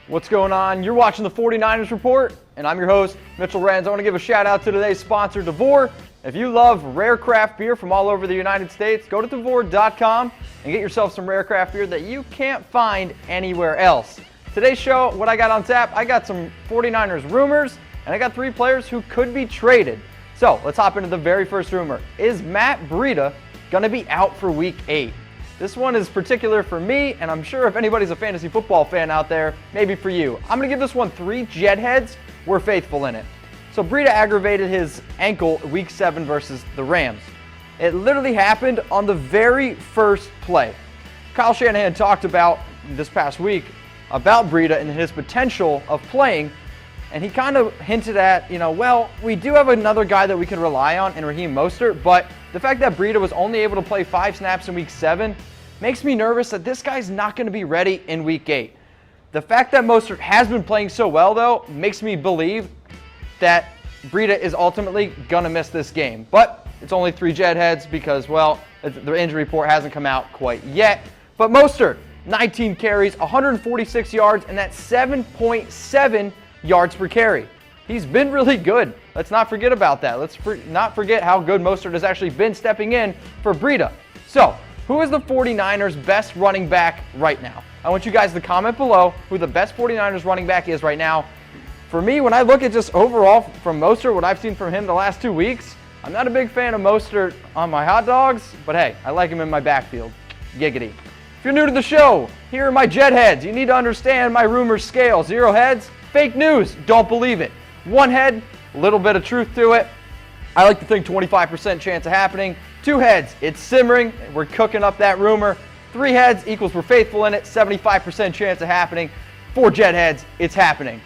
What's going on? You're watching the 49ers Report, and I'm your host, Mitchell Renz. I want to give a shout out to today's sponsor, DeVore. If you love rare craft beer from all over the United States, go to DeVore.com and get yourself some rare craft beer that you can't find anywhere else. Today's show, what I got on tap, I got some 49ers rumors, and I got 3 players who could be traded. So let's hop into the very first rumor. Is Matt Breida going to be out for Week 8? This one is particular for me, and I'm sure if anybody's a fantasy football fan out there, maybe for you. I'm going to give this one 3 jet heads. We're faithful in it. So Breida aggravated his ankle Week 7 versus the Rams. It literally happened on the very first play. Kyle Shanahan talked about this past week about Breida and his potential of playing, and he kind of hinted at, well, we do have another guy that we can rely on in Raheem Mostert, but the fact that Breida was only able to play 5 snaps in Week 7 makes me nervous that this guy's not going to be ready in Week 8. The fact that Mostert has been playing so well, though, makes me believe that Breida is ultimately going to miss this game. But it's only 3 jet heads because, well, the injury report hasn't come out quite yet. But Mostert, 19 carries, 146 yards, and that's 7.7 yards per carry. He's been really good. Let's not forget about that. Let's not forget how good Mostert has actually been stepping in for Breida. So, who is the 49ers' best running back right now? I want you guys to comment below who the best 49ers running back is right now. For me, when I look at just overall from Mostert, what I've seen from him the last 2 weeks, I'm not a big fan of Mostert on my hot dogs, but hey, I like him in my backfield. Giggity. If you're new to the show, here are my jet heads. You need to understand my rumor scale. 0 heads, fake news, don't believe it. 1 head, a little bit of truth to it. I like to think 25% chance of happening. 2 heads, it's simmering. We're cooking up that rumor. 3 heads equals we're faithful in it. 75% chance of happening. 4 jet heads, it's happening.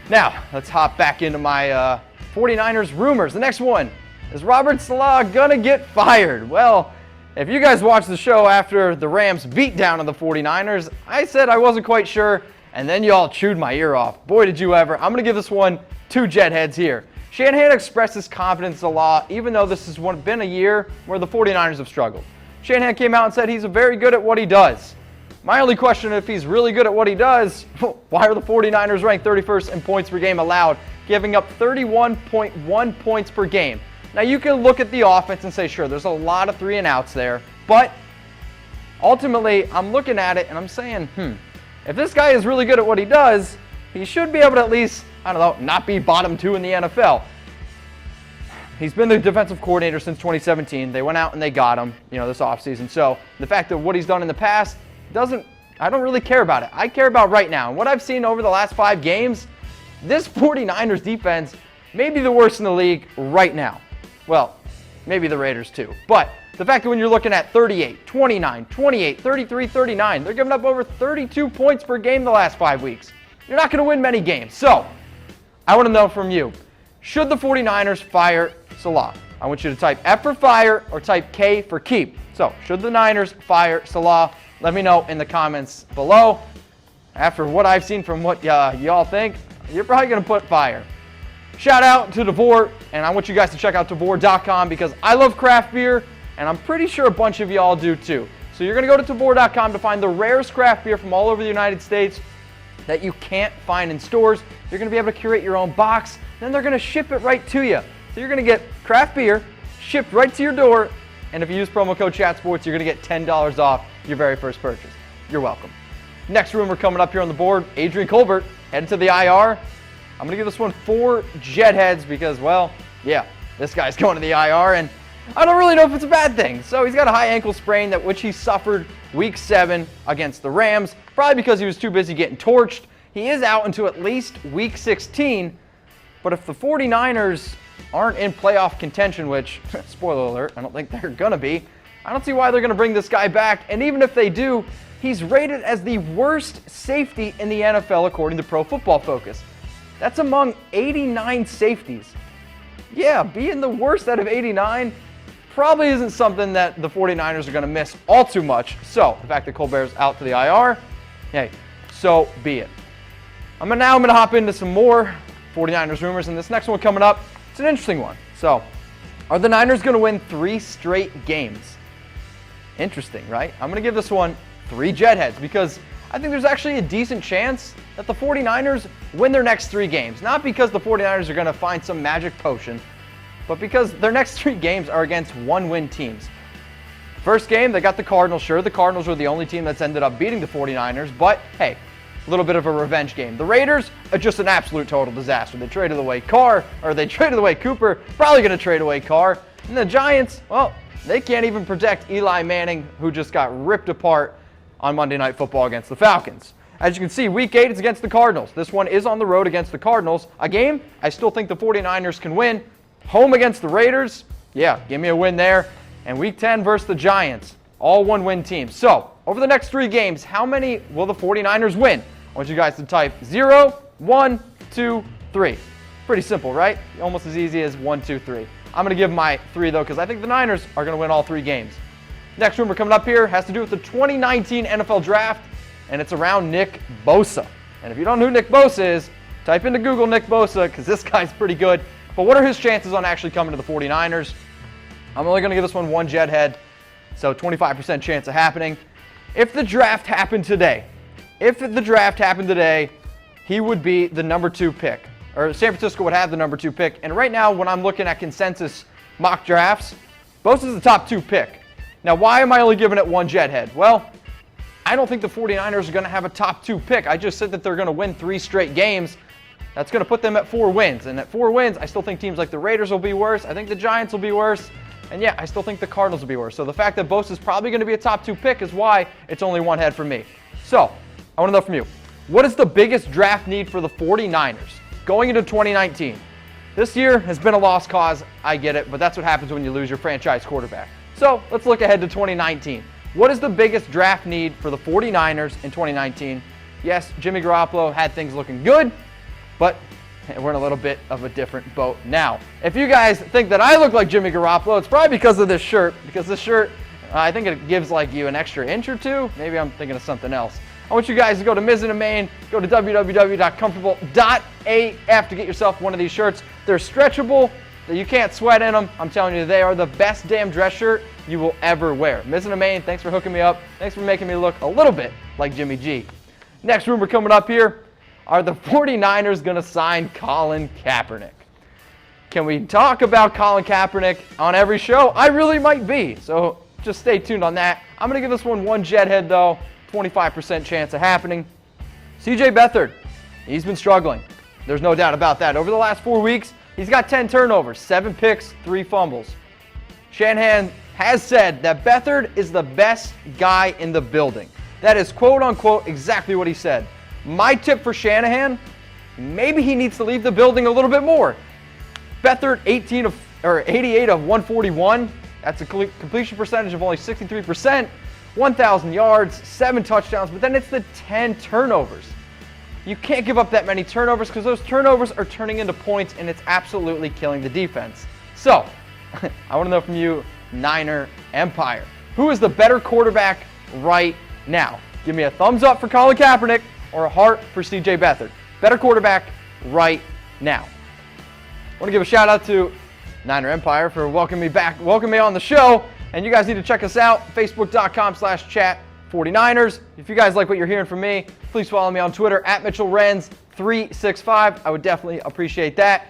Now, let's hop back into my 49ers rumors. The next one, is Robert Saleh gonna get fired? Well, if you guys watched the show after the Rams beat down on the 49ers, I said I wasn't quite sure, and then y'all chewed my ear off. Boy, did you ever. I'm gonna give this one 2 jet heads here. Shanahan expressed his confidence in the law, even though this has been a year where the 49ers have struggled. Shanahan came out and said he's very good at what he does. My only question, if he's really good at what he does, why are the 49ers ranked 31st in points per game allowed, giving up 31.1 points per game? Now, you can look at the offense and say, sure, there's a lot of 3 and outs there, but ultimately, I'm looking at it and I'm saying, if this guy is really good at what he does, he should be able to at least, not be bottom 2 in the NFL. He's been the defensive coordinator since 2017. They went out and they got him, this offseason. So the fact that what he's done in the past I don't really care about it. I care about right now. And what I've seen over the last 5 games, this 49ers defense may be the worst in the league right now. Well, maybe the Raiders too. But the fact that when you're looking at 38, 29, 28, 33, 39, they're giving up over 32 points per game the last 5 weeks. You're not going to win many games. So, I want to know from you, should the 49ers fire Saleh? I want you to type F for fire or type K for keep. So, should the Niners fire Saleh? Let me know in the comments below. After what I've seen from what y'all think, you're probably going to put fire. Shout out to DeVore, and I want you guys to check out DeVore.com because I love craft beer, and I'm pretty sure a bunch of y'all do too. So you're going to go to DeVore.com to find the rarest craft beer from all over the United States that you can't find in stores. You're going to be able to curate your own box, then they're going to ship it right to you. So you're going to get craft beer shipped right to your door, and if you use promo code ChatSports, you're going to get $10 off your very first purchase. You're welcome. Next rumor coming up here on the board, Adrian Colbert heading to the IR. I'm going to give this one 4 jet heads because, well, yeah, this guy's going to the IR, and I don't really know if it's a bad thing. So he's got a high ankle sprain which he suffered Week 7 against the Rams, probably because he was too busy getting torched. He is out until at least Week 16, but if the 49ers aren't in playoff contention, which, spoiler alert, I don't think they're going to be, I don't see why they're going to bring this guy back, and even if they do, he's rated as the worst safety in the NFL according to Pro Football Focus. That's among 89 safeties. Yeah, being the worst out of 89 probably isn't something that the 49ers are going to miss all too much. So, the fact that Colbert's out to the IR, hey, so be it. I'm going to hop into some more 49ers rumors, and this next one coming up, it's an interesting one. So, are the Niners going to win 3 straight games? Interesting, right? I'm going to give this one 3 jet heads because I think there's actually a decent chance that the 49ers win their next 3 games. Not because the 49ers are going to find some magic potion, but because their next 3 games are against 1-win teams. First game, they got the Cardinals. Sure, the Cardinals were the only team that's ended up beating the 49ers, but hey, a little bit of a revenge game. The Raiders are just an absolute total disaster. They traded away Cooper, probably going to trade away Carr. And the Giants, well, they can't even protect Eli Manning, who just got ripped apart on Monday Night Football against the Falcons. As you can see, Week 8 is against the Cardinals. This one is on the road against the Cardinals. A game I still think the 49ers can win. Home against the Raiders, yeah, give me a win there. And Week 10 versus the Giants, all 1-win teams. So, over the next 3 games, how many will the 49ers win? I want you guys to type 0, 1, 2, 3. Pretty simple, right? Almost as easy as 1, 2, 3. I'm going to give my 3, though, because I think the Niners are going to win all 3 games. Next rumor coming up here has to do with the 2019 NFL Draft, and it's around Nick Bosa. And if you don't know who Nick Bosa is, type into Google Nick Bosa, because this guy's pretty good. But what are his chances on actually coming to the 49ers? I'm only going to give this one jet head, so 25% chance of happening. If the draft happened today, he would be the number 2 pick. Or San Francisco would have the number 2 pick. And right now, when I'm looking at consensus mock drafts, Bosa's the top 2 pick. Now, why am I only giving it 1 jet head? Well, I don't think the 49ers are going to have a top 2 pick. I just said that they're going to win 3 straight games. That's going to put them at 4 wins. And at 4 wins, I still think teams like the Raiders will be worse. I think the Giants will be worse. And yeah, I still think the Cardinals will be worse. So the fact that Bosa is probably going to be a top 2 pick is why it's only 1 head for me. So, I want to know from you, what is the biggest draft need for the 49ers going into 2019? This year has been a lost cause, I get it, but that's what happens when you lose your franchise quarterback. So, let's look ahead to 2019. What is the biggest draft need for the 49ers in 2019? Yes, Jimmy Garoppolo had things looking good, but we're in a little bit of a different boat now. If you guys think that I look like Jimmy Garoppolo, it's probably because of this shirt. Because this shirt, I think it gives like you an extra inch or 2. Maybe I'm thinking of something else. I want you guys to go to Mizzen and Main, go to www.comfortable.af to get yourself one of these shirts. They're stretchable, you can't sweat in them. I'm telling you, they are the best damn dress shirt you will ever wear. Mizzen and Main, thanks for hooking me up. Thanks for making me look a little bit like Jimmy G. Next rumor coming up here. Are the 49ers going to sign Colin Kaepernick? Can we talk about Colin Kaepernick on every show? I really might be, so just stay tuned on that. I'm going to give this one jet head, though. 25% chance of happening. CJ Beathard, he's been struggling. There's no doubt about that. Over the last 4 weeks, he's got 10 turnovers, 7 picks, 3 fumbles. Shanahan has said that Beathard is the best guy in the building. That is quote-unquote exactly what he said. My tip for Shanahan, maybe he needs to leave the building a little bit more. Beathard, 88 of 141. That's a completion percentage of only 63%. 1,000 yards, 7 touchdowns, but then it's the 10 turnovers. You can't give up that many turnovers because those turnovers are turning into points and it's absolutely killing the defense. So, I want to know from you, Niner Empire, who is the better quarterback right now? Give me a thumbs up for Colin Kaepernick or a heart for CJ Beathard. Better quarterback right now. I want to give a shout out to Niner Empire for welcoming me on the show. And you guys need to check us out, facebook.com/chat49ers. If you guys like what you're hearing from me, please follow me on Twitter @MitchellRenz365. I would definitely appreciate that.